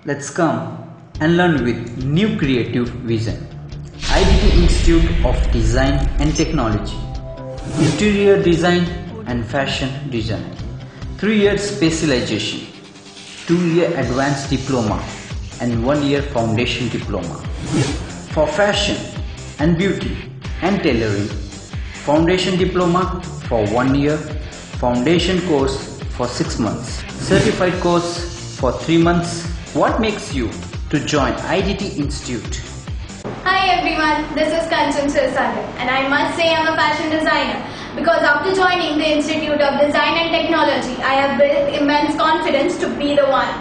Let's come and learn with new creative vision. IDT Institute of Design and Technology, Interior Design and Fashion Design, 3-year specialization, 2-year advanced diploma and 1-year foundation diploma. For fashion and beauty and tailoring, foundation diploma for 1 year, foundation course for 6 months, certified course for 3 months. What makes you to join IDT Institute? Hi everyone, this is Kanchan Sirsagar and I must say I'm a fashion designer because after joining the Institute of Design and Technology, I have built immense confidence to be the one.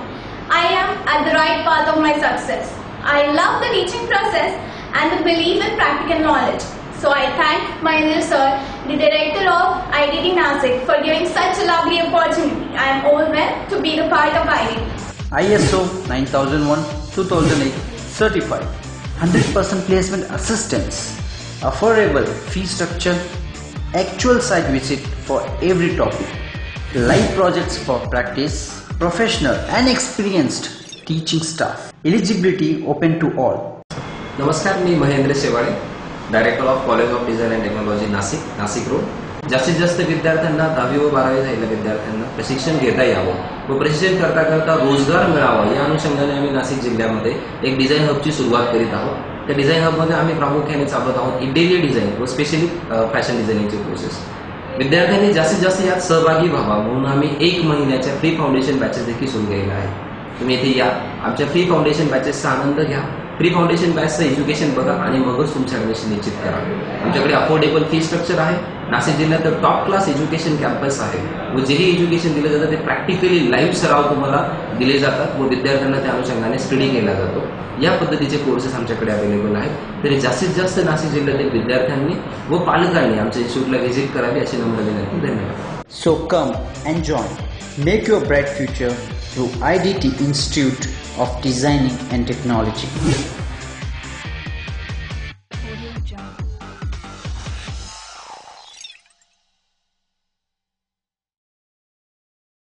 I am at the right path of my success. I love the teaching process and the belief in practical knowledge. So I thank my dear sir, the director of IDT Nasik, for giving such a lovely opportunity. I am overwhelmed to be the part of IDT. ISO 9001-2008 certified, 100% placement assistance, affordable fee structure, actual site visit for every topic, live projects for practice, professional and experienced teaching staff. Eligibility open to all. नमस्कार, मी Mahendra Shewale, director of college of design and technology Nashik road. जास्तीत जास्त विद्यार्थ्यांना 10वी व 12वी झालेल्या विद्यार्थ्यांना प्रशिक्षण घेता यावं व प्रशिक्षण करता करता रोजगार मिळावा या अनुषंगाने आम्ही नाशिक जिल्ह्यामध्ये एक डिझाईन हबची सुरुवात करीत आहोत. त्या डिझाईन हबमध्ये आम्ही प्रामुख्याने चालवत आहोत इंटेरियर डिझाईन व स्पेशली फॅशन डिझायनिंगचे कोर्सेस. विद्यार्थ्यांनी जास्तीत जास्त यात सहभागी व्हावा म्हणून आम्ही 1 महिन्याच्या फ्री फाउंडेशन बॅचेस देखील सुरू केलेल्या आहेत. तुम्ही इथे या, आमच्या फ्री फाउंडेशन बॅचेसचा आनंद घ्या. प्री फाउंडेशन बॅचचं एज्युकेशन बघा आणि मगच तुमचं ॲडमिशन निश्चित करा. आमच्याकडे अफोर्डेबल फी स्ट्रक्चर आहे. नाशिक जिल्ह्यात टॉप क्लास एज्युकेशन कॅम्पस आहे व जेही एज्युकेशन दिलं जातं ते प्रॅक्टिकली लाईव्ह सराव तुम्हाला दिले जातात व विद्यार्थ्यांना त्या अनुषंगाने स्टडी केला जातो. या पद्धतीचे कोर्सेस आमच्याकडे अवेलेबल आहेत. तरी जास्तीत जास्त नाशिक जिल्ह्यातील विद्यार्थ्यांनी व पालकांनी आमच्या इन्स्टिट्यूटला व्हिजिट करावी अशी नम्र विनंती. धन्यवाद. So come and join. Make your bright future through IDT Institute of Designing and Technology.